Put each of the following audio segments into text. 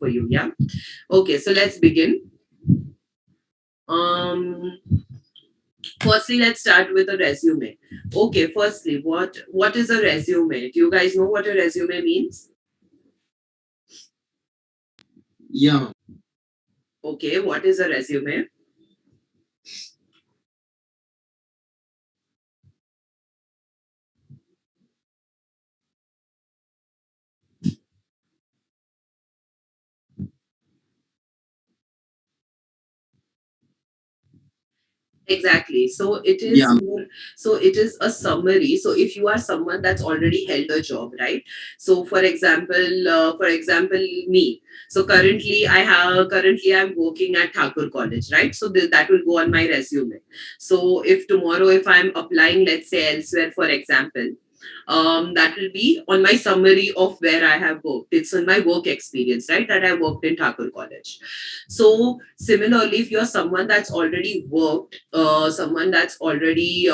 for you. Yeah. Okay, so let's begin. Um, Firstly, let's start with a resume. Okay, firstly, what is a resume? Do you guys know what a resume means? Yeah. Okay, what is a resume? Exactly. So it Yeah. is more, so it is a summary. So if you are someone that's already held a job, right? So for example, me. So currently I'm working at Thakur College, right? So that will go on my resume. So if tomorrow if I'm applying, let's say elsewhere, for example, that will be on my summary of where I have worked. It's on my work experience, right? That I worked in Thakur College. So similarly, if you're someone that's already worked, someone that's already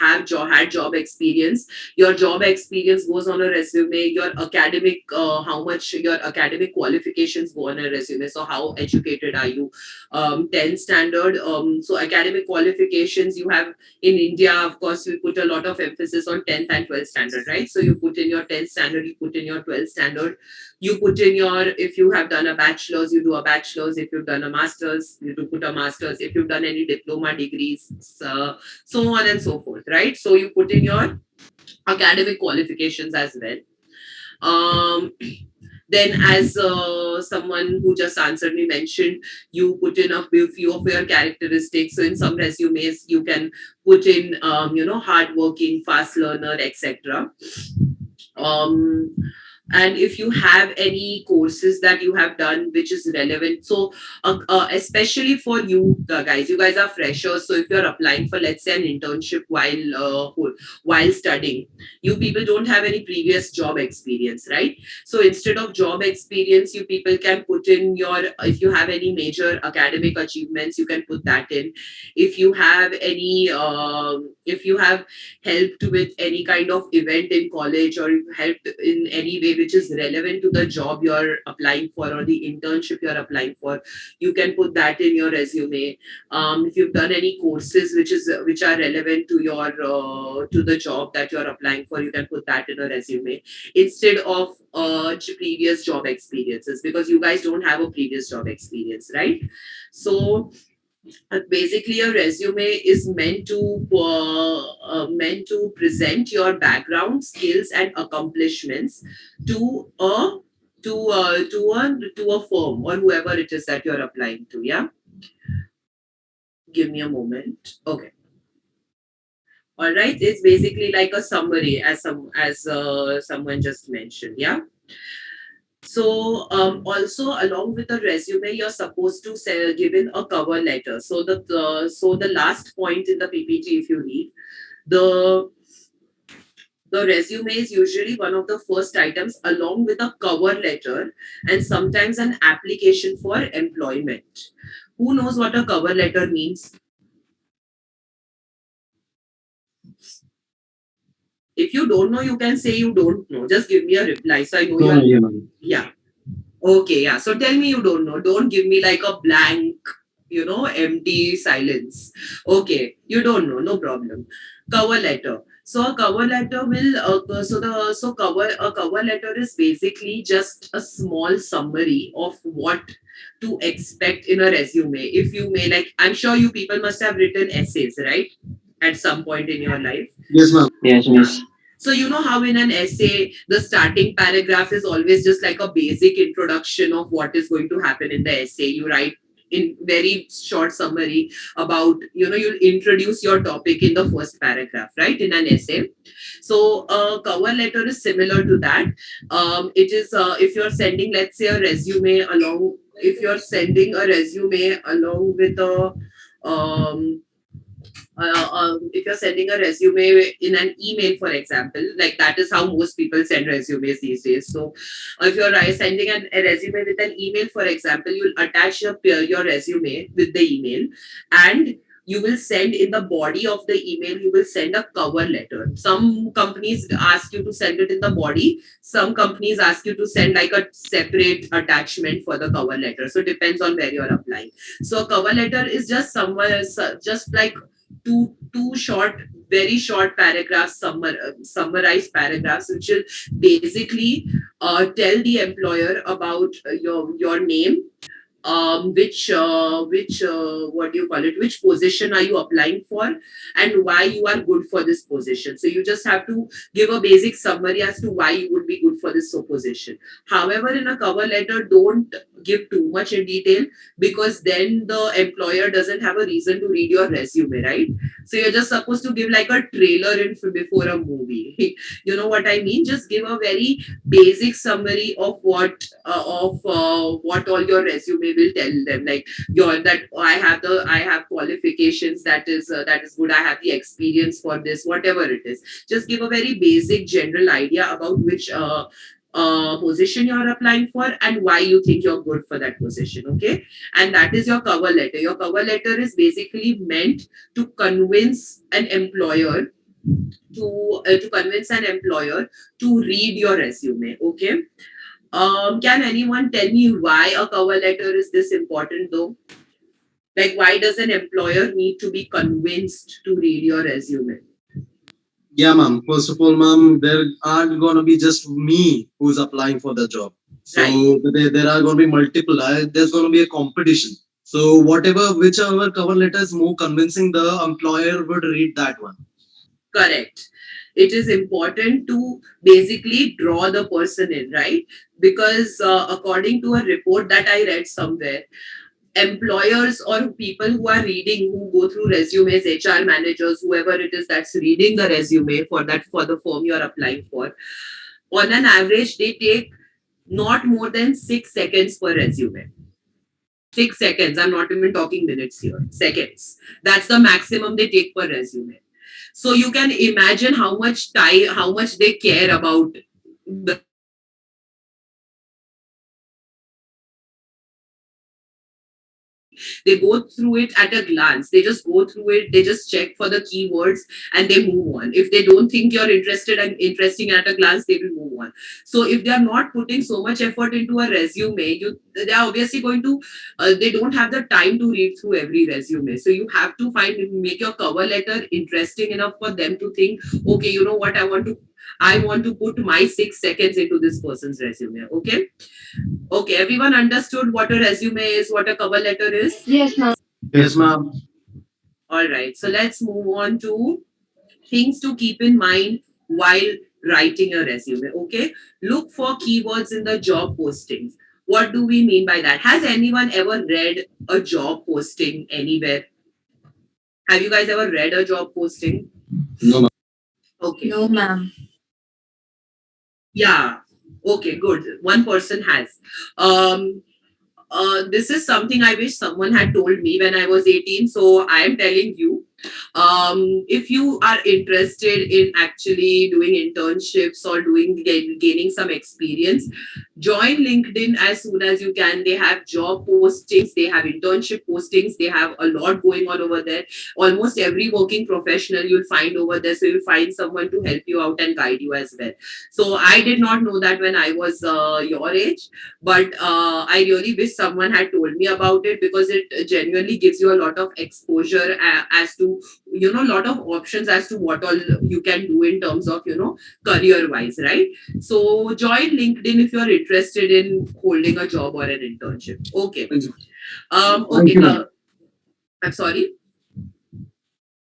had job experience, your job experience goes on a resume. Your academic, how much your academic qualifications go on a resume. So how educated are you? 10 standard. So academic qualifications you have in India, of course, we put a lot of emphasis on 10th and 12th standard, right? So you put in your 10th standard, you put in your 12th standard, you put in your, if you have done a bachelor's, you do a bachelor's, if you've done a master's, you do put a master's, if you've done any diploma degrees, so on and so forth, right? So you put in your academic qualifications as well. um, then as someone who just answered me mentioned, you put in a few of your characteristics. So in some resumes you can put in hardworking, fast learner, etc. um, and if you have any courses that you have done which is relevant, so especially for you guys, you guys are freshers, so if you're applying for, let's say, an internship while studying, you people don't have any previous job experience, right? So instead of job experience, you people can put in your, if you have any major academic achievements, you can put that in. If you have any if you have helped with any kind of event in college, or you've helped in any way which is relevant to the job you're applying for or the internship you're applying for, you can put that in your resume. If you've done any courses which are relevant to your to the job that you're applying for, you can put that in a resume instead of previous job experiences, because you guys don't have a previous job experience, right? So basically a resume is meant to present your background, skills and accomplishments to a to a firm or whoever it is that you're applying to. Yeah, give me a moment. Okay, all right, it's basically like a summary, as someone just mentioned. Yeah. So also along with the resume, you're supposed to say, give in a cover letter. So the last point in the PPT, if you read, the the resume is usually one of the first items along with a cover letter and sometimes an application for employment. Who knows what a cover letter means? If you don't know, you can say you don't know. Just give me a reply so I know you No, are. yeah. Yeah. Okay, yeah. So tell me you don't know. Don't give me like a blank, empty silence. Okay, you don't know, no problem. Cover letter. So a cover letter will so cover a cover letter is basically just a small summary of what to expect in a resume. If you may, like, I'm sure you people must have written essays, right? At some point in your life. Yes, ma'am. Yes, miss. So, you know how in an essay, the starting paragraph is always just like a basic introduction of what is going to happen in the essay. You write in very short summary about, you'll introduce your topic in the first paragraph, right? In an essay. So, a cover letter is similar to that. It is, if you're sending, let's say, a resume along, if you're sending a resume along with a, um, if you're sending a resume in an email, for example, like that is how most people send resumes these days. So, if you're sending a resume with an email, for example, you'll attach your resume with the email, and you will send in the body of the email, you will send a cover letter. Some companies ask you to send it in the body, some companies ask you to send like a separate attachment for the cover letter, so it depends on where you're applying. So a cover letter is just somewhere, just like two short, very short paragraphs, summarized paragraphs, which will basically tell the employer about your name, which what do you call it, which position are you applying for, and why you are good for this position. So you just have to give a basic summary as to why you would be good for this position. However, in a cover letter, don't give too much in detail, because then the employer doesn't have a reason to read your resume, right? So you're just supposed to give like a trailer in before a movie. You know what I mean? Just give a very basic summary of what all your resume will tell them, like your that I have qualifications, that is good, I have the experience for this, whatever it is. Just give a very basic general idea about which position you're applying for and why you think you're good for that position, okay? And that is your cover letter. Your cover letter is basically meant to convince an employer to convince an employer to read your resume, okay? Can anyone tell me why a cover letter is this important though? Like, why does an employer need to be convinced to read your resume? Yeah, ma'am. First of all, ma'am, there aren't gonna be just me who's applying for the job. So Right. there are gonna be multiple. There's gonna be a competition. So whichever cover letter is more convincing, the employer would read that one. Correct. It is important to basically draw the person in, right? Because according to a report that I read somewhere, employers or people who are reading, who go through resumes, HR managers, whoever it is that's reading the resume for the firm you're applying for, on an average, they take not more than 6 seconds per resume. 6 seconds. I'm not even talking minutes here. Seconds. That's the maximum they take per resume. So you can imagine how much time, how much they care about the resume, right? So they don't take more than 6 seconds to read your resume. Basically, they go through it at a glance. They just go through it, they just check for the keywords and they move on. If they don't think you're interested and interesting at a glance, they will move on. So if they are not putting so much effort into a resume, they are obviously going to they don't have the time to read through every resume. So you have to make your cover letter interesting enough for them to think, okay, you know what, I want to put my 6 seconds into this person's resume. Okay. Okay, everyone understood what a resume is, what a cover letter is? Yes, ma'am. Yes, ma'am. All right. So let's move on to things to keep in mind while writing a resume. Okay. Look for keywords in the job postings. What do we mean by that? Has anyone ever read a job posting anywhere? Have you guys ever read a job posting? No, ma'am. Okay. No, ma'am. Yeah. Okay, good. One person has. Um, this is something I wish someone had told me when I was 18. So I am telling you, if you are interested in actually doing internships or gaining some experience, join LinkedIn as soon as you can. They have job postings, they have internship postings, they have a lot going on over there. Almost every working professional you'll find over there. So you'll find someone to help you out and guide you as well. So I did not know that when I was your age, but I really wish someone had told me about it, because it genuinely gives you a lot of exposure as to, a lot of options as to what all you can do in terms of, career wise, right? So join LinkedIn if you're interested in holding a job or an internship. Okay. Thank Okay. you, ma'am. I'm sorry.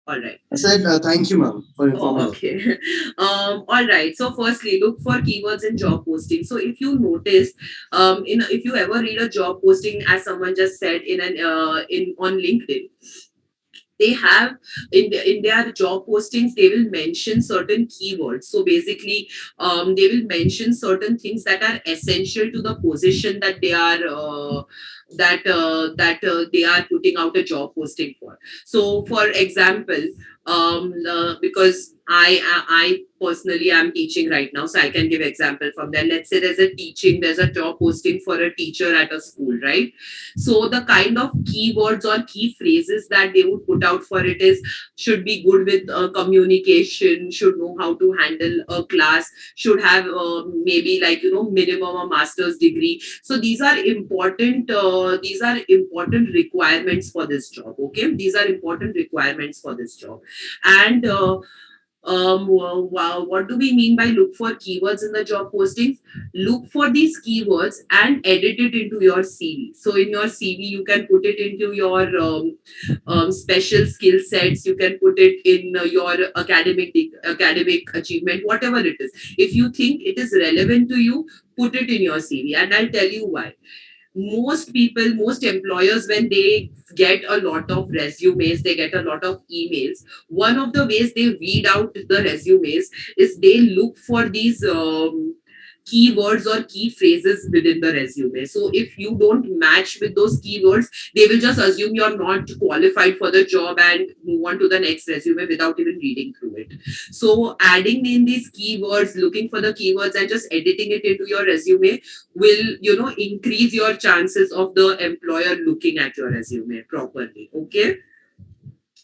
All right. I said thank you, ma'am, for Oh, informing us. okay. All right. So, firstly, look for keywords in job posting. So, if you notice, if you ever read a job posting, as someone just said in on LinkedIn, they have in their job postings, they will mention certain keywords. So basically, they will mention certain things that are essential to the position that they are putting out a job posting for. So for example, because I personally am teaching right now, so I can give example from there. Let's say there's a job posting for a teacher at a school, right? So the kind of keywords or key phrases that they would put out for it is should be good with communication, should know how to handle a class, should have maybe like minimum a master's degree. So these are important requirements for this job. Okay, these are important requirements for this job. And wow, what do we mean by look for keywords in the job postings? Look for these keywords and edit it into your CV. So in your CV, you can put it into your special skill sets. You can put it in your academic achievement, whatever it is. If you think it is relevant to you, put it in your CV, and I'll tell you why. Most employers, when they get a lot of resumes, they get a lot of emails. One of the ways they weed out the resumes is they look for these keywords or key phrases within the resume. So if you don't match with those keywords, they will just assume you're not qualified for the job and move on to the next resume without even reading through it. So adding in these keywords, looking for the keywords and just editing it into your resume will increase your chances of the employer looking at your resume properly. Okay.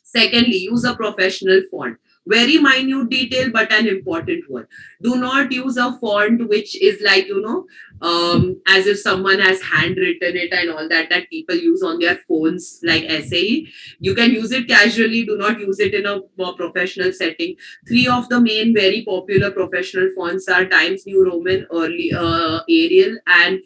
Secondly, use a professional font. Very minute detail, but an important one. Do not use a font which is like, as if someone has handwritten it and all that, that people use on their phones, like SAE. You can use it casually, do not use it in a more professional setting. Three of the main very popular professional fonts are Times New Roman, early Arial, and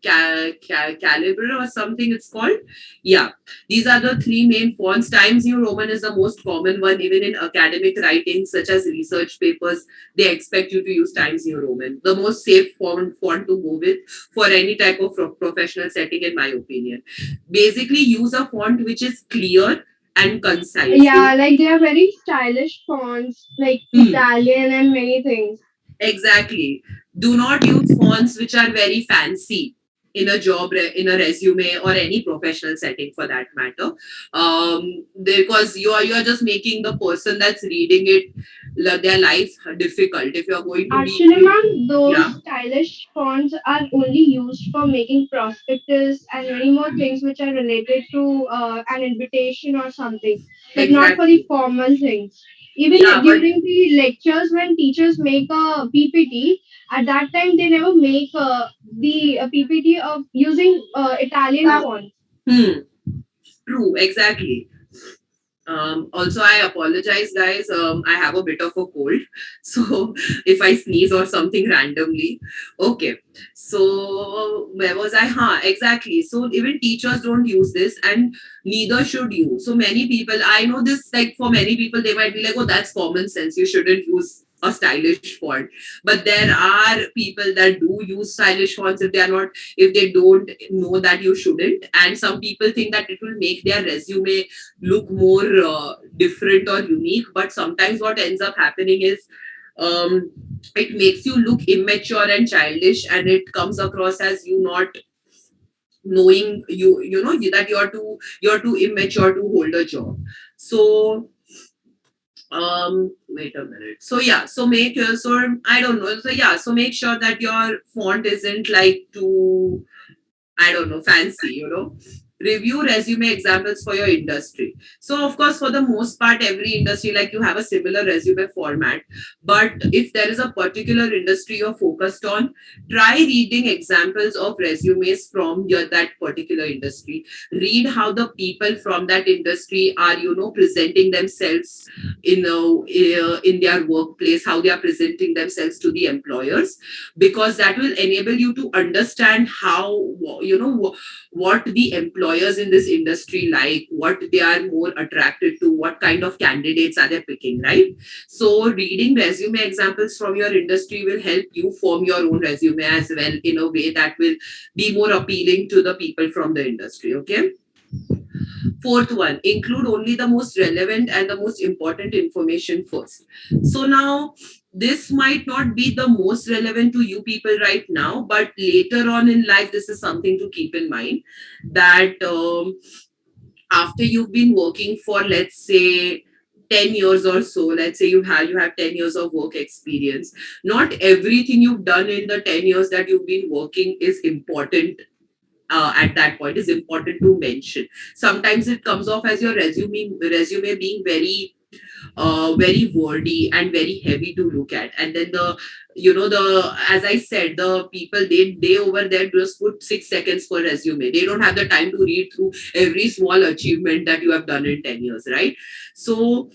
Calibre or something it's called. Yeah, these are the three main fonts. Times New Roman is the most common one, even in academic writing, such as research papers. They expect you to use Times New Roman, the most safe font to go with for any type of professional setting, in my opinion. Basically, use a font which is clear and concise. Yeah, like they are very stylish fonts, like Hmm. Italian and many things. Exactly. Do not use fonts which are very fancy in a in a resume or any professional setting for that matter. Because you are just making the person that's reading it their life difficult. If you're going to be Actually, ma'am, those yeah, stylish fonts are only used for making prospectus and many more things which are related to an invitation or something, but not for the exactly. formal things. Even Yeah, but during the lectures, when teachers make a PPT, at that time they never make the PPT of using Italian fonts. hmm, true, exactly. Also, I apologize, guys. I have a bit of a cold, so if I sneeze or something randomly, okay. So where was I? Huh, exactly. So even teachers don't use this, and neither should you. So many people, I know this. Like for many people, they might be like, "Oh, that's common sense. You shouldn't use a stylish font." But there are people that do use stylish fonts if they are not, if they don't know that you shouldn't, and some people think that it will make their resume look more different or unique. But sometimes what ends up happening is um, it makes you look immature and childish, and it comes across as you not knowing that you're too immature to hold a job. So wait a minute. So yeah, so make your, so I don't know, so yeah, so make sure that your font isn't like too, I don't know, fancy. Review resume examples for your industry. So, of course, for the most part, every industry, like you have a similar resume format. But if there is a particular industry you're focused on, try reading examples of resumes from that particular industry. Read how the people from that industry are, presenting themselves in their workplace, how they are presenting themselves to the employers, because that will enable you to understand how what the employers in this industry like, what they are more attracted to, what kind of candidates are they picking, right? So reading resume examples from your industry will help you form your own resume as well, in a way that will be more appealing to the people from the industry. Okay. Fourth one, include only the most relevant and the most important information first. So now, this might not be the most relevant to you people right now, but later on in life, this is something to keep in mind, that after you've been working for, let's say, 10 years or so, let's say you have 10 years of work experience, not everything you've done in the 10 years that you've been working is important. At that point is important to mention. Sometimes it comes off as your resume being very wordy and very heavy to look at, and then the as I said, the people, they over there just put 6 seconds for resume. They don't have the time to read through every small achievement that you have done in 10 years, right? So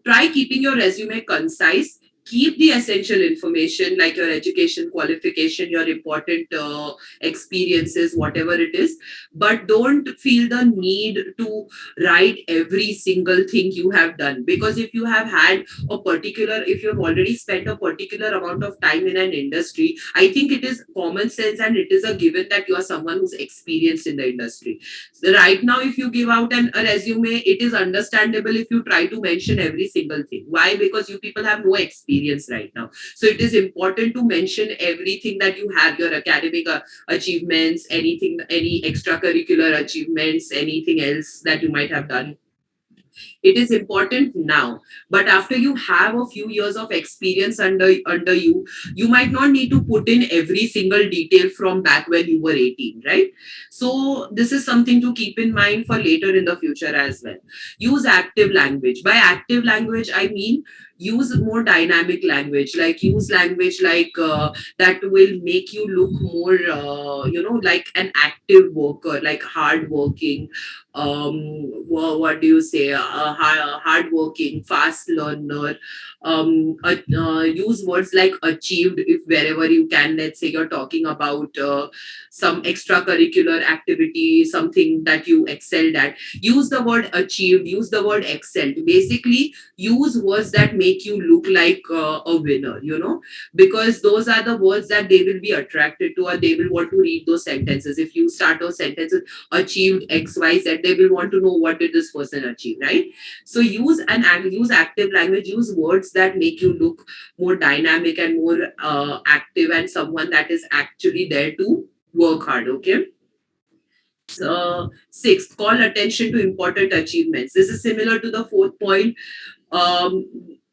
try keeping your resume concise. Keep the essential information like your education, qualification, your important experiences, whatever it is. But don't feel the need to write every single thing you have done. Because if you have already spent a particular amount of time in an industry, I think it is common sense and it is a given that you are someone who's experienced in the industry. Right now, if you give out a resume, it is understandable if you try to mention every single thing. Why? Because you people have no experience right now. So it is important to mention everything that you have, your academic achievements, anything, any extracurricular achievements, anything else that you might have done. It is important now, but after you have a few years of experience under you, you might not need to put in every single detail from back when you were 18, right? So this is something to keep in mind for later in the future as well. Use active language. By active language, I mean use more dynamic language, like use language like that will make you look more like an active worker, like hard working, what do you say, hardworking, fast learner. Use words like achieved if wherever you can. Let's say you're talking about some extracurricular activity, something that you excelled at. Use the word achieved, use the word excelled. Basically, use words that make you look like a winner, because those are the words that they will be attracted to, or they will want to read those sentences. If you start those sentences achieved XYZ, they will want to know what did this person achieve, right? So use active language, use words that make you look more dynamic and more active, and someone that is actually there to work hard. Okay. So sixth, call attention to important achievements. This is similar to the fourth point. um,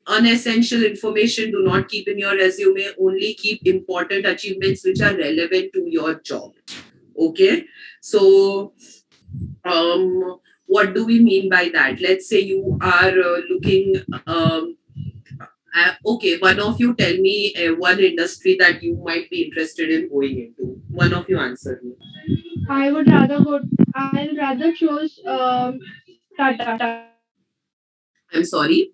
Unessential information do not keep in your resume. Only keep important achievements which are relevant to your job. Okay. So what do we mean by that? Let's say you are looking. Okay, one of you tell me one industry that you might be interested in going into. One of you answer me. I would rather go. I'll rather choose Tata. I'm sorry.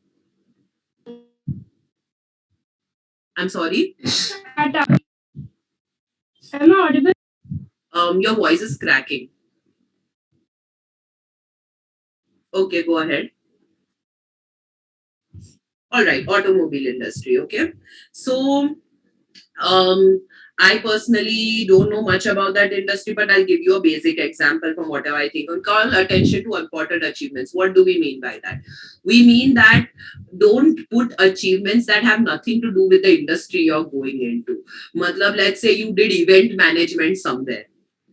I'm sorry. Tata. Am I audible? Your voice is cracking. Okay, go ahead. All right, automobile industry. Okay, so um, I personally don't know much about that industry, but I'll give you a basic example from whatever I think. Call attention to important achievements. What do we mean by that? We mean that don't put achievements that have nothing to do with the industry you're going into. Matlab, let's say you did event management somewhere.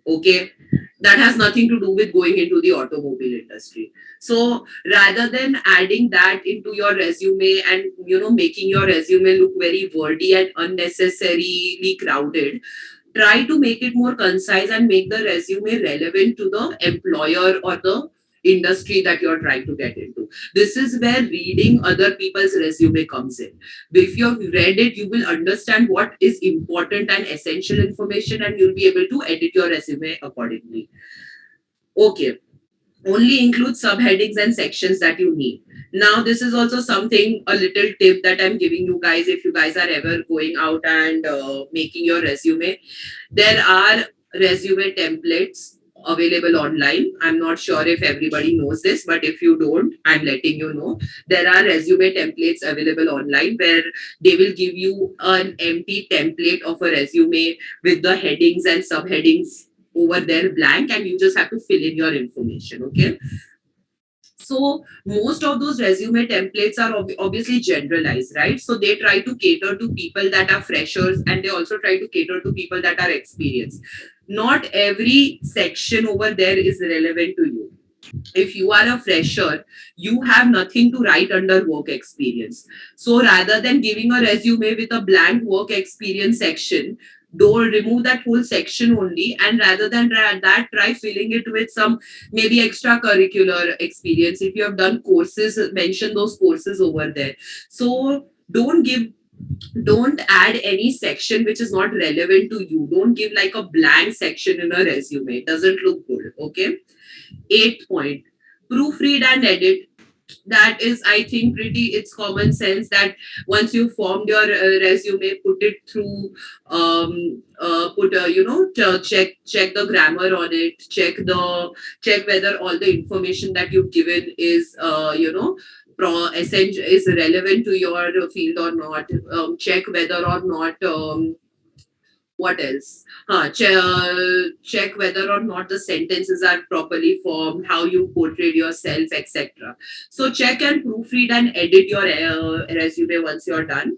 Okay, that has nothing to do with going into the automobile industry. So rather than adding that into your resume and making your resume look very wordy and unnecessarily crowded, try to make it more concise and make the resume relevant to the employer or the industry that you're trying to get into. This is where reading other people's resume comes in. If you've read it, you will understand what is important and essential information, and you'll be able to edit your resume accordingly. Okay, only include subheadings and sections that you need. Now, this is also something, a little tip that I'm giving you guys if you guys are ever going out and making your resume. There are resume templates available online. I'm not sure if everybody knows this, but if you don't, I'm letting you know. There are resume templates available online where they will give you an empty template of a resume with the headings and subheadings over there blank, and you just have to fill in your information. Okay, so most of those resume templates are obviously generalized, right? So they try to cater to people that are freshers, and they also try to cater to people that are experienced. Not every section over there is relevant to you. If you are a fresher, you have nothing to write under work experience. So rather than giving a resume with a blank work experience section, don't remove that whole section only, and rather than that, try filling it with some maybe extracurricular experience. If you have done courses, mention those courses over there. So don't add any section which is not relevant to you. Don't give like a blank section in a resume. It doesn't look good. Okay. Eighth point, proofread and edit. That is, I think, pretty, it's common sense that once you formed your resume, put it through, put check the grammar on it, check whether all the information that you've given is essential, is relevant to your field or not. Check whether or not what else? Check whether or not the sentences are properly formed, how you portrayed yourself, etc. So check and proofread and edit your resume once you're done.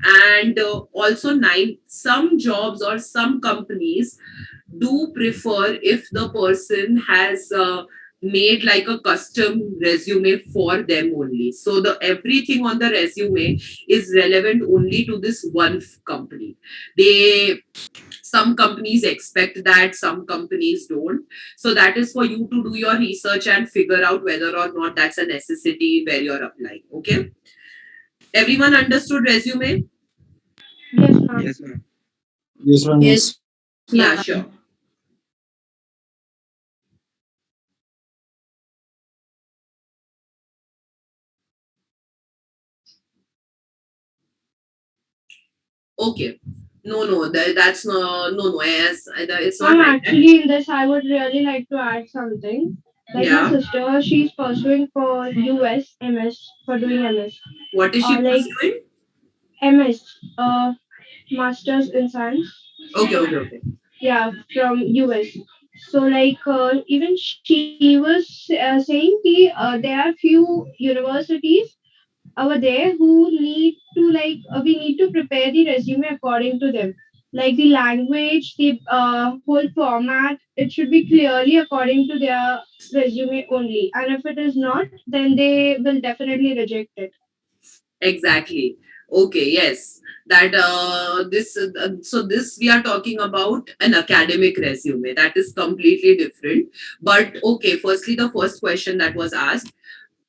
And also, nine, some jobs or some companies do prefer if the person has made like a custom resume for them only. So the everything on the resume is relevant only to this one company. They Some companies expect that, some companies don't. So that is for you to do your research and figure out whether or not that's a necessity where you're applying. Okay. Everyone understood resume? Yes, ma'am. Yes, ma'am. Yes, ma'am. Yes, Yes. Yeah, ma'am. sure. Okay. No, no, that's no, yes, it's not Ma'am, like that. actually, in this, I would really like to add something. Like my Yeah. sister, she's pursuing for US MS for doing MS. What is she Like pursuing? MS, Masters in Science. Okay, okay, okay. Yeah, from US. So like even she was saying there are few universities over there who need to we need to prepare the resume according to them. Like the language, the whole format, it should be clearly according to their resume only. And if it is not, then they will definitely reject it. Exactly. Okay, yes. That this so this we are talking about an academic resume. That is completely different. But okay, firstly, the first question that was asked,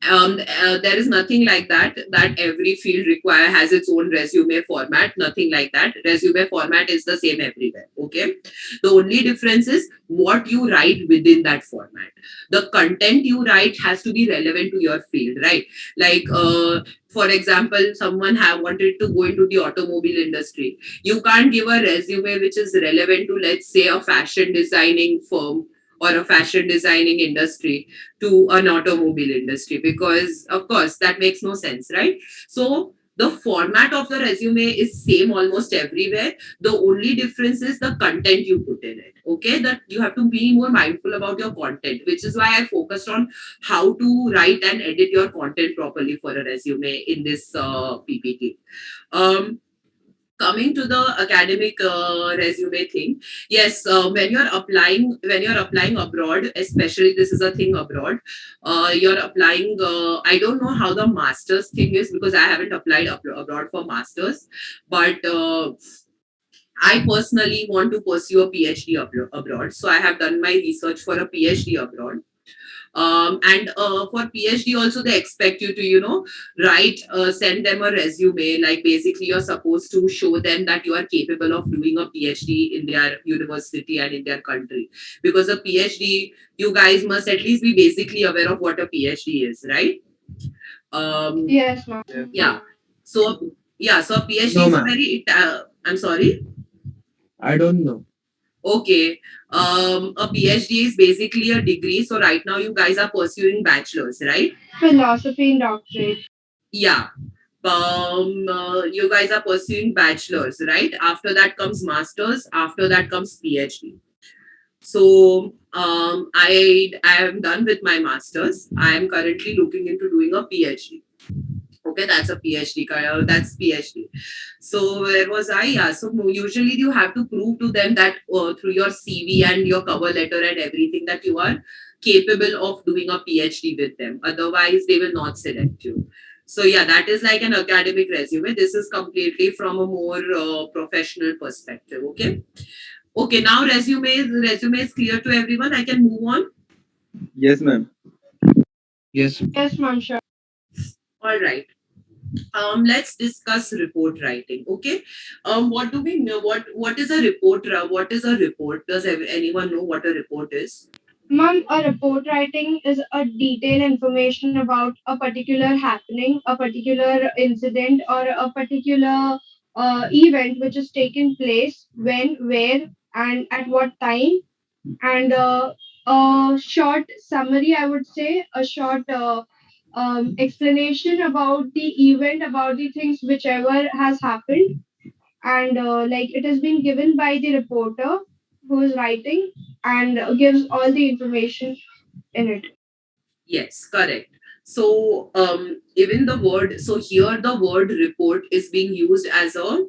there is nothing like that every field require has its own resume format. Nothing like that. Resume format is the same everywhere. Okay. The only difference is what you write within that format. The content you write has to be relevant to your field, right? Like for example, someone have wanted to go into the automobile industry. You can't give a resume which is relevant to, let's say, a fashion designing firm or a fashion designing industry to an automobile industry, because of course that makes no sense, right? So the format of the resume is same almost everywhere. The only difference is the content you put in it. Okay, that you have to be more mindful about your content, which is why I focused on how to write and edit your content properly for a resume in this PPT. um, Coming to the academic resume thing, yes, when you're applying abroad, especially this is a thing abroad, you're applying, I don't know how the masters thing is because I haven't applied abroad for masters, but I personally want to pursue a PhD abroad, so I have done my research for a PhD abroad. And for PhD also, they expect you to write, send them a resume. Like basically you're supposed to show them that you are capable of doing a PhD in their university and in their country, because a PhD, you guys must at least be basically aware of what a PhD is, right? um Yes, ma'am. Yes, yeah. So yeah, so a PhD no, is a ma'am. very I'm sorry. I don't know. Okay. A PhD is basically a degree. So right now you guys are pursuing bachelor's, right? Philosophy and doctorate. Yeah. You guys are pursuing bachelor's, right? After that comes masters. After that comes PhD. So I am done with my masters. I am currently looking into doing a PhD. Okay, that's a PhD. That's PhD. So where was I? Yeah. So usually you have to prove to them that through your CV and your cover letter and everything that you are capable of doing a PhD with them. Otherwise, they will not select you. So yeah, that is like an academic resume. This is completely from a more professional perspective. Okay. Okay. Now resume is clear to everyone. I can move on. Yes, ma'am. Yes. Yes, ma'am, sure. All right. Let's discuss report writing. Okay. What do we know? What is a report? What is a report? Does anyone know what a report is? Ma'am, a report writing is a detailed information about a particular happening, a particular incident, or a particular event which is taken place when, where, and at what time. And a short summary, I would say, a short explanation about the event, about the things whichever has happened, and like it has been given by the reporter who is writing, and gives all the information in it. Yes, correct. So even the word, so here the word report is being used as a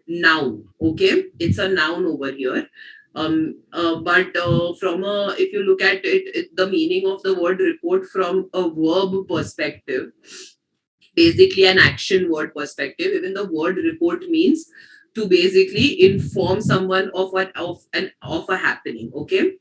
noun. Okay, it's a noun over here. But from a, if you look at it, the meaning of the word report from a verb perspective, basically an action word perspective, even the word report means to basically inform someone of what of a happening. Okay,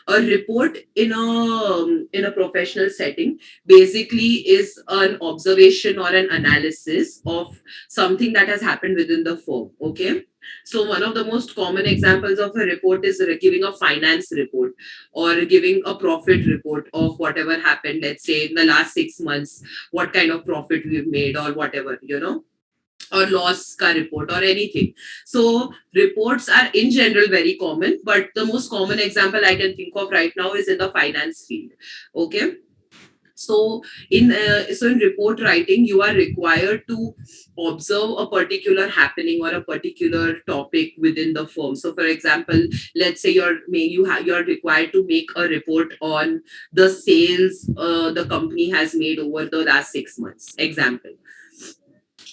a report in a professional setting basically is an observation or an analysis of something that has happened within the firm. Okay, so one of the most common examples of a report is giving a finance report or giving a profit report of whatever happened, let's say in the last 6 months, what kind of profit we've made or whatever, or loss ka report or anything. So reports are in general very common, but the most common example I can think of right now is in the finance field. Okay. So in report writing, you are required to observe a particular happening or a particular topic within the firm. So for example, let's say you're required to make a report on the sales the company has made over the last 6 months. Example,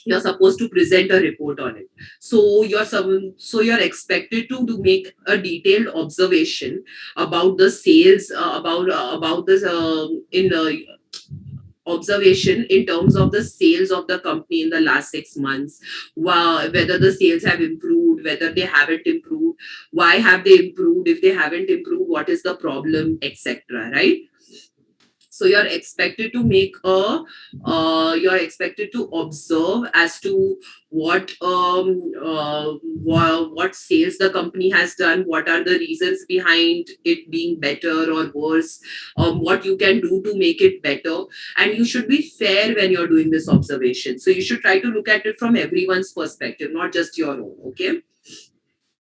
you're supposed to present a report on it. So you're expected to make a detailed observation about the sales, about this in observation in terms of the sales of the company in the last 6 months. Whether the sales have improved, whether they haven't improved, why have they improved, if they haven't improved, what is the problem, etc. Right. So you're expected to observe as to what what sales the company has done, what are the reasons behind it being better or worse, what you can do to make it better. And you should be fair when you're doing this observation, so you should try to look at it from everyone's perspective, not just your own. Okay.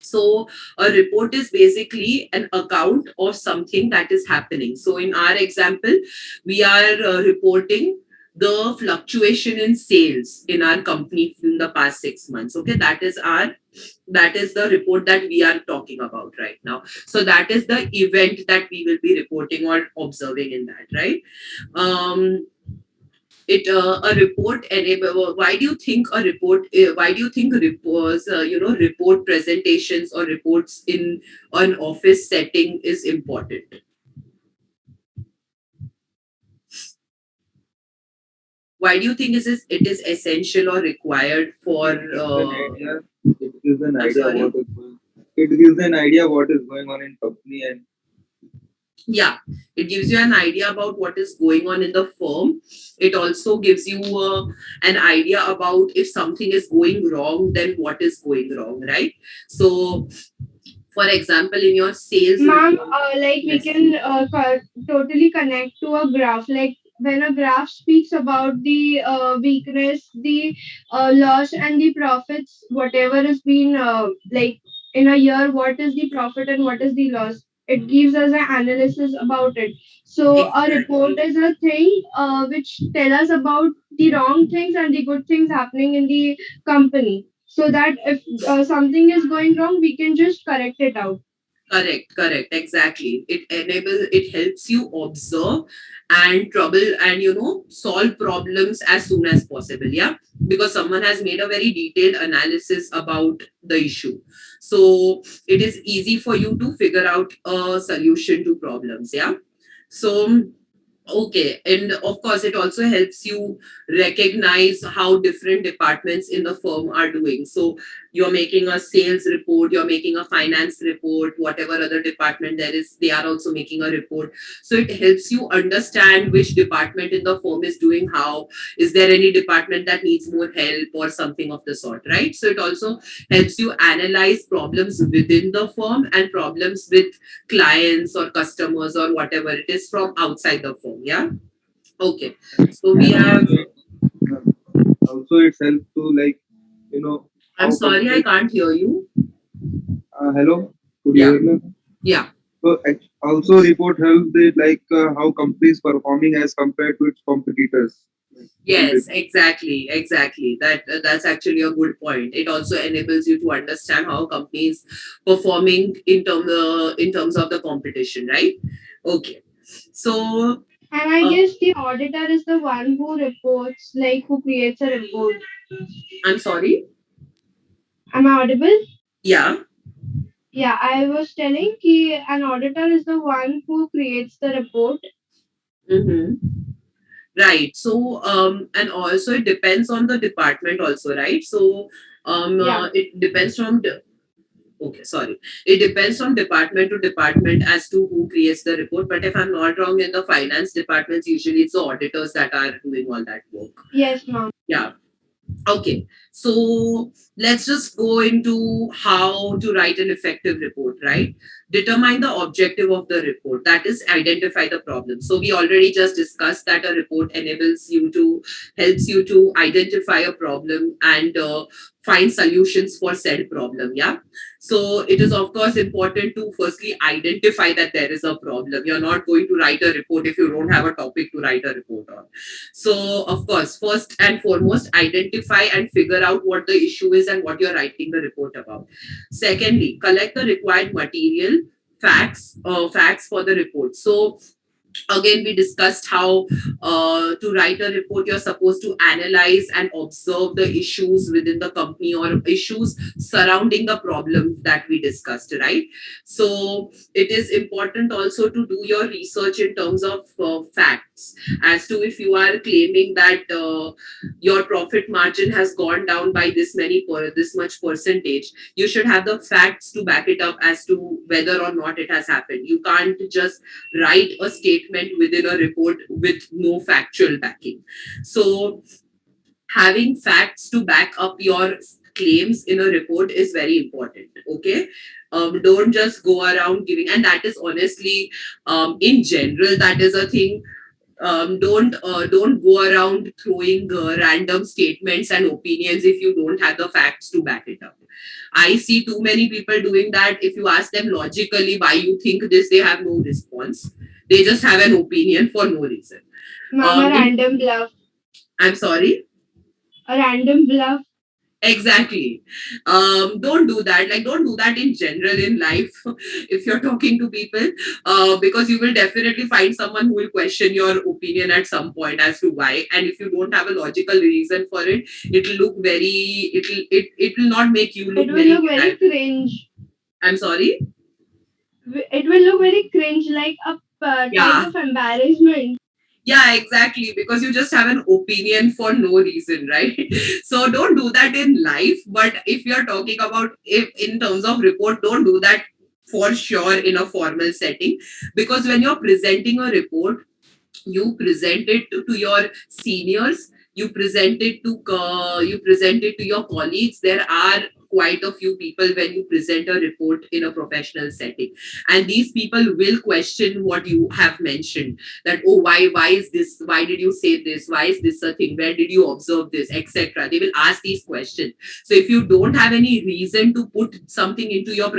So a report is basically an account of something that is happening. So in our example, we are reporting the fluctuation in sales in our company in the past 6 months. Okay, that is the report that we are talking about right now. So that is the event that we will be reporting or observing in that, right? Um, it a report enable, why do you think a report why do you think reports report presentations or reports in an office setting is important? Why do you think it is essential or required for It gives an idea. It gives an I'm idea sorry. what is going. It gives an idea what is going on in company and Yeah, it gives you an idea about what is going on in the firm. It also gives you an idea about if something is going wrong, then what is going wrong, right? So for example, in your sales Ma'am, report. like we Yes. can totally connect to a graph. Like when a graph speaks about the weakness, the loss, and the profits, whatever has been like in a year, what is the profit and what is the loss? It gives us an analysis about it. So a report Exactly. is a thing which tell us about the wrong things and the good things happening in the company. So that if something is going wrong, we can just correct it out. Correct, exactly. It helps you observe and trouble and solve problems as soon as possible. Yeah, because someone has made a very detailed analysis about the issue, so it is easy for you to figure out a solution to problems. Yeah. So okay, and of course, it also helps you recognize how different departments in the firm are doing. So, you're making a sales report, you're making a finance report, whatever other department there is, they are also making a report. So, it helps you understand which department in the firm is doing how. Is there any department that needs more help or something of the sort, right? So, it also helps you analyze problems within the firm and problems with clients or customers or whatever it is from outside the firm. Yeah. Okay. So we And have. also it helps to like, you know, I'm how sorry, I companies. can't hear you. Hello, could you Yeah. hear me? Yeah. So also report helps it like how companies performing as compared to its competitors. Like, in Yes. report. Exactly. Exactly. That's actually a good point. It also enables you to understand how companies performing in terms of the competition, right? Okay. So And I uh, guess the auditor is the one who reports, like who creates a report. I'm sorry. Am I audible? Yeah. Yeah, I was telling ki an auditor is the one who creates the report. Mm-hmm. Right. So, and also it depends on the department also, right? So, Yeah. it depends from okay, sorry. It depends from department to department as to who creates the report. But if I'm not wrong, in the finance departments, usually it's the auditors that are doing all that work. Yes, ma'am. Yeah. Okay, so let's just go into how to write an effective report, right? Determine the objective of the report, that is, identify the problem. So, we already just discussed that a report enables you to, helps you to identify a problem and find solutions for said problem. Yeah. So, it is, of course, important to firstly identify that there is a problem. You're not going to write a report if you don't have a topic to write a report on. So, of course, first and foremost, identify and figure out what the issue is and what you're writing the report about. Secondly, collect the required material, facts for the report. So, again, we discussed how to write a report you're supposed to analyze and observe the issues within the company or issues surrounding the problem that we discussed, right? So it is important also to do your research in terms of facts as to if you are claiming that your profit margin has gone down by this much percentage. You should have the facts to back it up as to whether or not it has happened. You can't just write a statement within a report with no factual backing. So, having facts to back up your claims in a report is very important. Okay. Don't just go around giving, and that is honestly, in general, that is a thing. Don't go around throwing random statements and opinions if you don't have the facts to back it up. I see too many people doing that. If you ask them logically why you think this, they have no response. They just have an opinion for no reason. Ma'am, a In, random bluff. I'm sorry. A random bluff. Exactly. Don't do that. Like, don't do that in general in life if you're talking to people, because you will definitely find someone who will question your opinion at some point as to why. And if you don't have a logical reason for it, it'll look very, it will not make you It look will very, look very cringe. I'm sorry. It will look very cringe, like a type Yeah. of embarrassment. Yeah, exactly. Because you just have an opinion for no reason, right? So don't do that in life. But if you're talking about if in terms of report, don't do that for sure in a formal setting. Because when you're presenting a report, you present it to your seniors, you present it to your colleagues. There are quite a few people when you present a report in a professional setting, and these people will question what you have mentioned, that, oh, why is this, why did you say this, why is this a thing, where did you observe this, etc. They will ask these questions. So if you don't have any reason to put something into your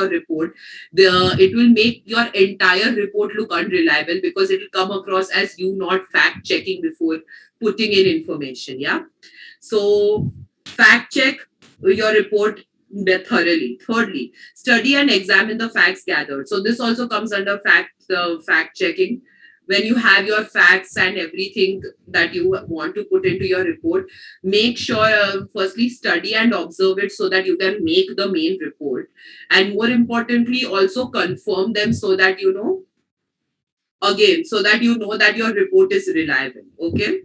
report, it will make your entire report look unreliable, because it will come across as you not fact checking before putting in information. Yeah. So fact check your report thoroughly. Thirdly, study and examine the facts gathered. So this also comes under fact checking. When you have your facts and everything that you want to put into your report, make sure, firstly, study and observe it so that you can make the main report, and more importantly, also confirm them so that again, so that you know that your report is reliable. Okay.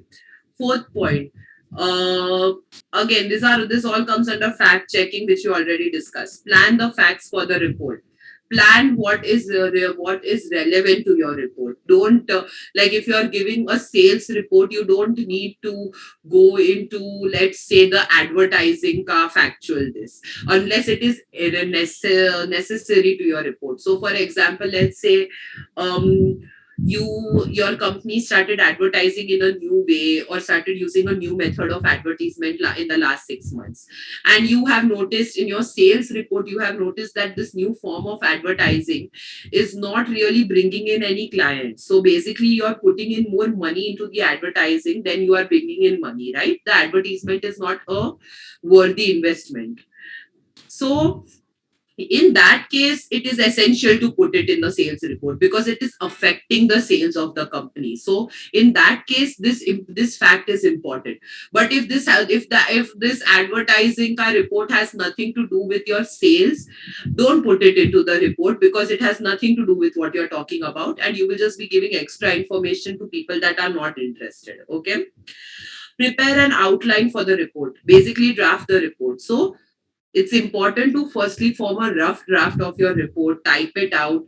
Fourth point. Uh, Again, this all comes under fact checking, which you already discussed. Plan the facts for the report. Plan what is relevant to your report. Don't like if you are giving a sales report, you don't need to go into, let's say, the advertising ka factual this, unless it is necessary to your report. So, for example, let's say um your company started advertising in a new way or started using a new method of advertisement in the last 6 months, and you have noticed in your sales report, you have noticed that this new form of advertising is not really bringing in any clients. So basically you are putting in more money into the advertising than you are bringing in money, right? The advertisement is not a worthy investment. So in that case, it is essential to put it in the sales report because it is affecting the sales of the company. So in that case, this fact is important. But if this advertising report has nothing to do with your sales, don't put it into the report because it has nothing to do with what you're talking about, and you will just be giving extra information to people that are not interested. Okay. Prepare an outline for the report. Basically, draft the report. So it's important to firstly form a rough draft of your report, type it out.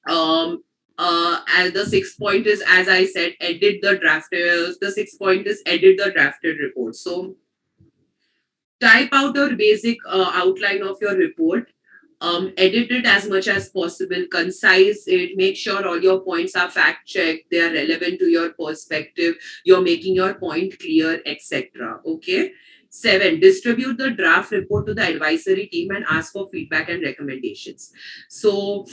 And the sixth point is, as I said, edit the draft. The sixth point is edit the drafted report. So type out your basic outline of your report. Edit it as much as possible, concise it, make sure all your points are fact checked, they are relevant to your perspective, you're making your point clear, etc. Okay. Seven, distribute the draft report to the advisory team and ask for feedback and recommendations. So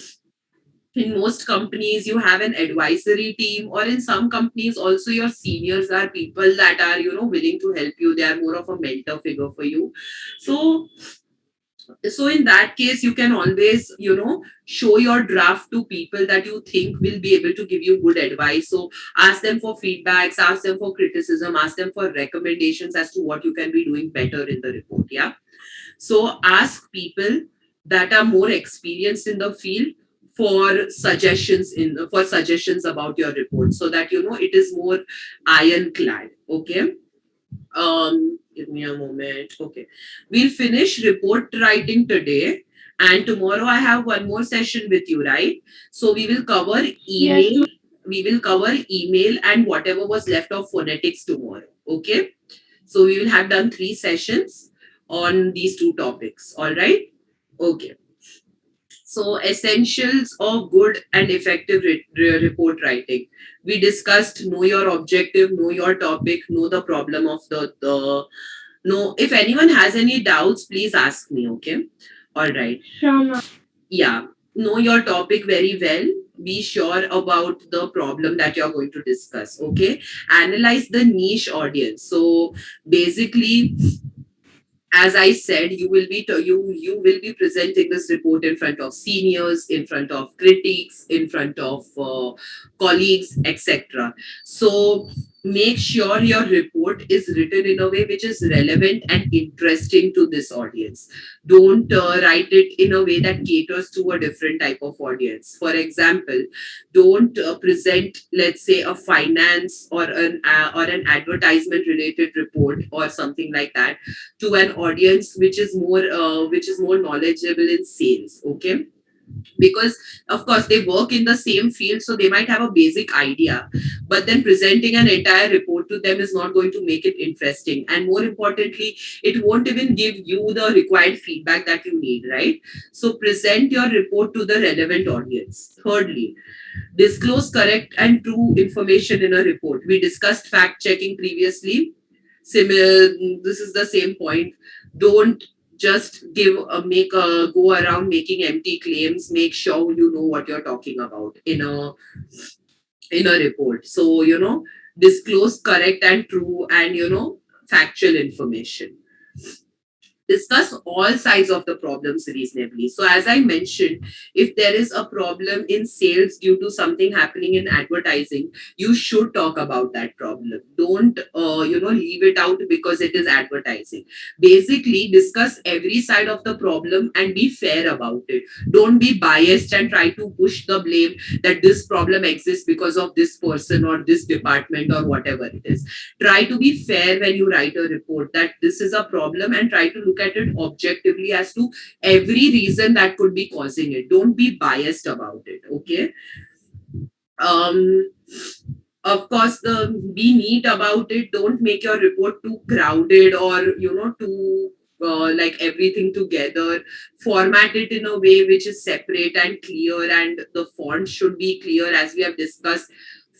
in most companies you have an advisory team, or in some companies also your seniors are people that are willing to help you, they are more of a mentor figure for you. So in that case you can always show your draft to people that you think will be able to give you good advice. So ask them for feedbacks, ask them for criticism, ask them for recommendations as to what you can be doing better in the report. Yeah. So ask people that are more experienced in the field for suggestions about your report, so that it is more ironclad. Okay. Give me a moment. Okay. We'll finish report writing today. And tomorrow I have one more session with you, right? So we will cover Yes, email. We will cover email and whatever was left of phonetics tomorrow. Okay. So we will have done 3 sessions on these two topics. All right. Okay. So, essentials of good and effective report writing. We discussed know your objective, know your topic, know the problem of the. No, if anyone has any doubts, please ask me. Okay. All right. Shama. Yeah. Know your topic very well. Be sure about the problem that you're going to discuss. Okay. Analyze the niche audience. So, basically, as I said, you will be presenting this report in front of seniors, in front of critics, in front of colleagues, etc. So make sure your report is written in a way which is relevant and interesting to this audience. Don't write it in a way that caters to a different type of audience. For example, don't present, let's say, a finance or an advertisement related report or something like that to an audience which is more knowledgeable in sales. Okay. Because of course they work in the same field, so they might have a basic idea, but then presenting an entire report to them is not going to make it interesting, and more importantly it won't even give you the required feedback that you need, right? So present your report to the relevant audience. Thirdly, disclose correct and true information in a report. We discussed fact checking previously. Similar, this is the same point. Don't just make a go around making empty claims. Make sure you know what you're talking about in a report. So disclose correct and true and factual information. discuss all sides of the problems reasonably. So, as I mentioned, if there is a problem in sales due to something happening in advertising, you should talk about that problem. Don't, leave it out because it is advertising. Basically, discuss every side of the problem and be fair about it. Don't be biased and try to push the blame that this problem exists because of this person or this department or whatever it is. Try to be fair when you write a report, that this is a problem, and try to look at it objectively as to every reason that could be causing it. Don't be biased about it. Okay. um of course, the be neat about it. Don't make your report too crowded or too like everything together. Format it in a way which is separate and clear, and the font should be clear, as we have discussed.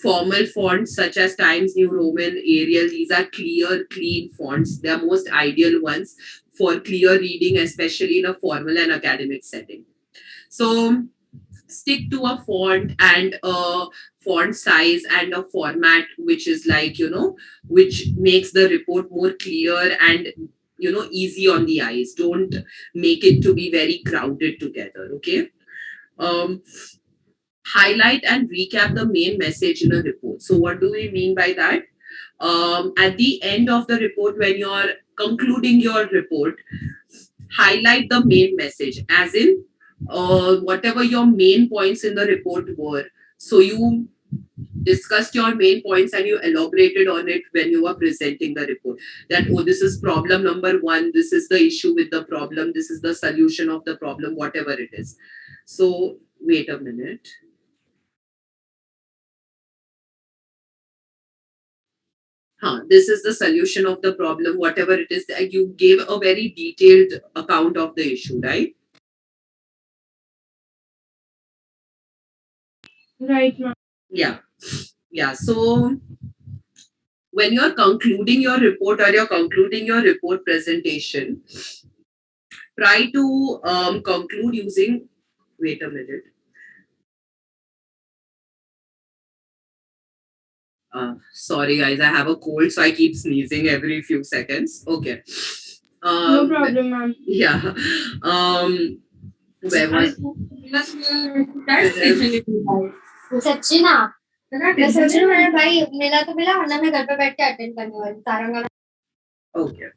Formal fonts such as Times New Roman, Arial, these are clear, clean fonts. They are most ideal ones for clear reading, especially in a formal and academic setting. So stick to a font and a font size and a format which is like, which makes the report more clear and easy on the eyes. Don't make it to be very crowded together. Okay. um Highlight and recap the main message in a report. So what do we mean by that? At the end of the report, when you're concluding your report, highlight the main message, as in whatever your main points in the report were. So you discussed your main points and you elaborated on it when you were presenting the report. That, oh, this is problem number one, this is the issue with the problem, this is the solution of the problem, whatever it is. So, wait a minute. This is the solution of the problem, whatever it is. You gave a very detailed account of the issue, right? Right, ma'am. Yeah. Yeah. So, when you're concluding your report or you're concluding your report presentation, try to conclude using, wait a minute. Sorry, guys, I have a cold, so I keep sneezing every few seconds. Okay. No Um, problem, ma'am. yeah. Where was सच्ची ना मैं सोच रही हूँ मैंने भाई मिला तो मिला वरना मैं घर पे बैठ के अटेंड करने वाली Taranga Okay.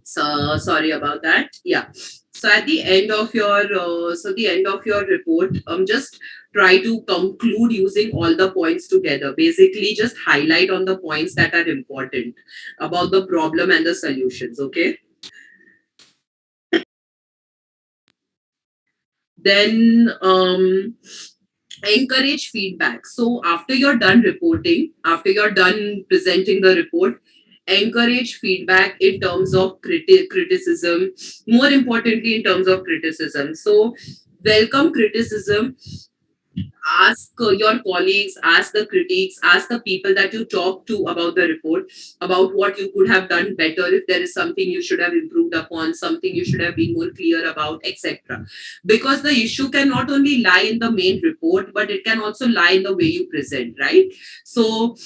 So sorry about that. Yeah. So at the end of your the end of your report, just try to conclude using all the points together. Basically, just highlight on the points that are important about the problem and the solutions. Okay. Then encourage feedback. So after you're done reporting, after you're done presenting the report, encourage feedback in terms of criticism, more importantly in terms of criticism. So welcome criticism. Ask your colleagues, ask the critics, ask the people that you talk to about the report, about what you could have done better, if there is something you should have improved upon, something you should have been more clear about, etc. Because the issue can not only lie in the main report, but it can also lie in the way you present, right? So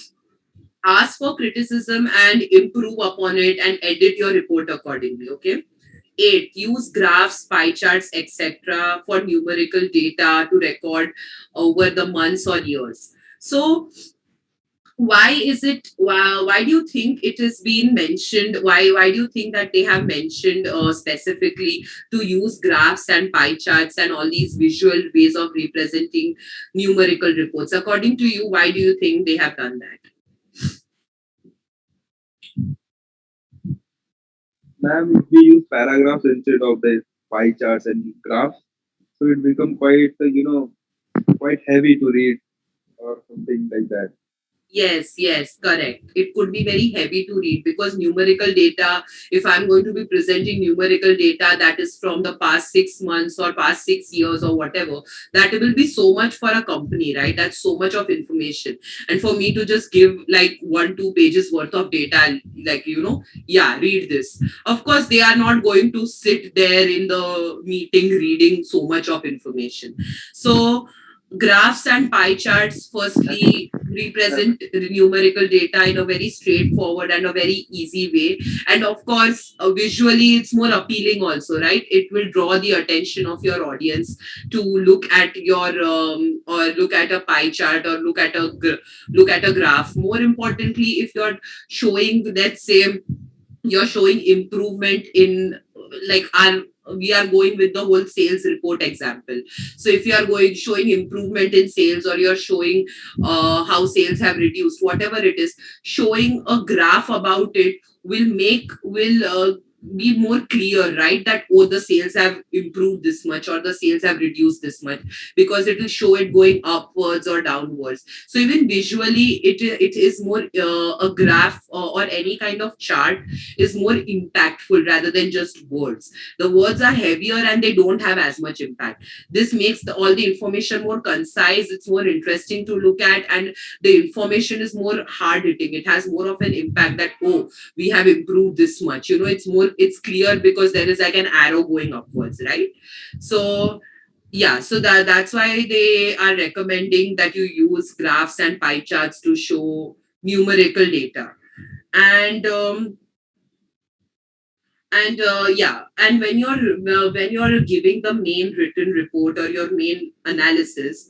ask for criticism and improve upon it and edit your report accordingly. Okay. 8. Use graphs, pie charts, etc. for numerical data to record over the months or years. So, why is it? Why do you think it is being mentioned? Why do you think that they have mentioned specifically to use graphs and pie charts and all these visual ways of representing numerical reports? According to you, why do you think they have done that? Ma'am, if we use paragraphs instead of the pie charts and graphs, so it become quite, quite heavy to read or something like that. Yes, yes, correct. It could be very heavy to read because numerical data, if I'm going to be presenting numerical data that is from the past 6 months or past 6 years or whatever, that will be so much for a company, right? That's so much of information. And for me to just give like 1, 2 pages worth of data, like, yeah, read this. Of course, they are not going to sit there in the meeting reading so much of information. So, Graphs and pie charts firstly represent numerical data in a very straightforward and a very easy way, and of course visually it's more appealing also, right? It will draw the attention of your audience to look at your or look at a pie chart or look at a graph. More importantly, if you're showing, let's say, you're showing improvement in, like, our we are going with the whole sales report example. So if you are going showing improvement in sales, or you're showing how sales have reduced, whatever it is, showing a graph about it will be more clear, right? That, oh, the sales have improved this much or the sales have reduced this much, because it will show it going upwards or downwards. So even visually it is more, a graph or any kind of chart is more impactful rather than just words. The words are heavier and they don't have as much impact. This makes all the information more concise, it's more interesting to look at, and the information is more hard hitting. It has more of an impact that, oh, we have improved this much. It's clear because there is like an arrow going upwards, right? So yeah, so that's why they are recommending that you use graphs and pie charts to show numerical data. And yeah, and when you're giving the main written report or your main analysis,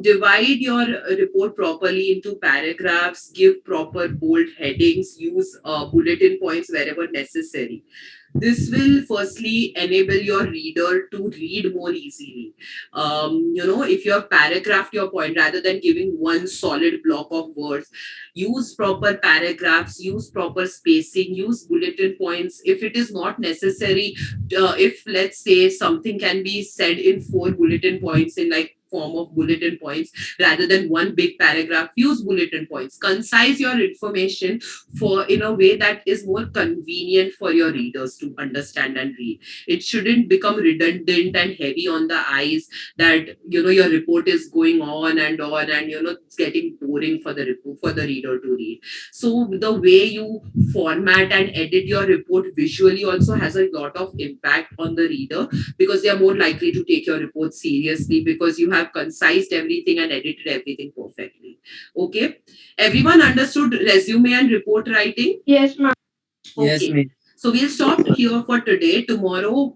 divide your report properly into paragraphs, give proper bold headings, use bulletin points wherever necessary. This will firstly enable your reader to read more easily. If you have paragraphed your point rather than giving one solid block of words, use proper paragraphs, use proper spacing, use bulletin points. If it is not necessary, if, let's say, something can be said in four bulletin points, in like form of bulletin points rather than one big paragraph, use bulletin points. Concise your information for in a way that is more convenient for your readers to understand and read. It shouldn't become redundant and heavy on the eyes, that your report is going on, and it's getting boring for the report, for the reader to read. So the way you format and edit your report visually also has a lot of impact on the reader, because they are more likely to take your report seriously, because you have concised everything and edited everything perfectly. Okay, everyone understood resume and report writing? Yes, ma'am. Okay, so we'll stop here for today. Tomorrow